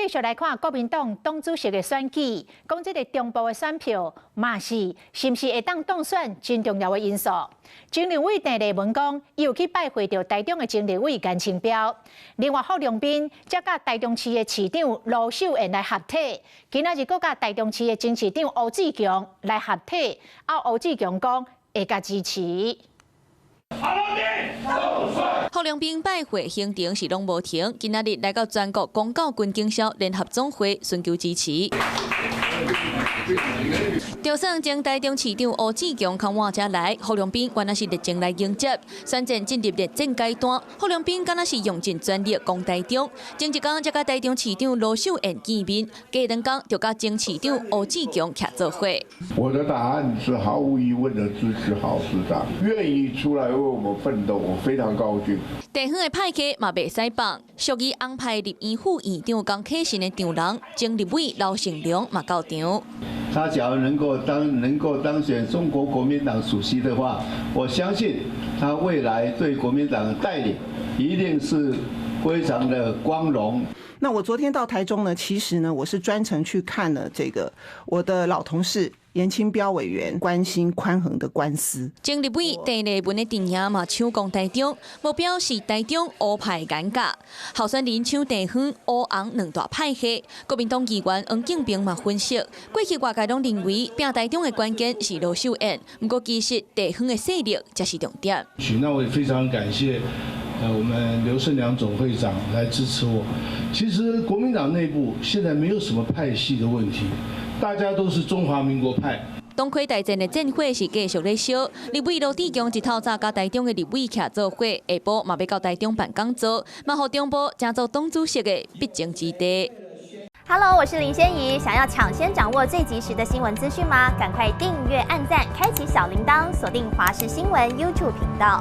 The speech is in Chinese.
继续来看国民党党主席的选举，讲这个中部的选票嘛是不是会当当选真重要的因素。前立委郑丽文讲，伊有去拜会到台中的前立委颜清标，另外郝龙斌则甲台中市的市长罗秀燕来合体，今仔日佫甲台中市的前市长吴志强来合体，吴志强讲会甲支持。 郝龙斌拜会行程是拢无停，今仔日来到全国公教军警校联合总会寻求支持。就算将台中市长吴志强扛换车来，郝龙斌原来是热情来迎接。选战进入热战阶段，郝龙斌敢若是用尽全力攻台中。前一天才甲台中市长罗秀燕见面，隔两天就甲前市长吴志强徛做伙。我的答案是毫无疑问的支持郝市长，愿意出来为我们奋斗，我非常高兴。地方的派系嘛袂使放，属于安排立院副院长江启臣的丈人，前立委刘成良嘛到场。 他假如能够当选中国国民党主席的话，我相信他未来对国民党的带领一定是非常的光荣。那我昨天到台中呢，其实呢，我是专程去看了这个我的老同事颜清标委员关心宽衡的官司。前立委郑丽文的阵营嘛抢攻台中，目标是台中乌派颜家。候选人抢地方乌红两大派系。国民党议员黄敬平嘛分析，过去外界拢认为拼台中的关键是罗秀燕，不过其实地方的势力才是重点。那我也非常感谢。 我们刘胜良总会长来支持我。其实国民党内部现在没有什么派系的问题，大家都是中华民国派。东区大战的战火是继续咧烧，立委罗志强一透早甲台中的立委徛做伙，下晡嘛要到台中办讲座，嘛互中部争做党主席的必经之地。Hello， 我是林仙怡，想要抢先掌握最及时的新闻资讯吗？赶快订阅、按赞、开启小铃铛，锁定华视新闻 YouTube 频道。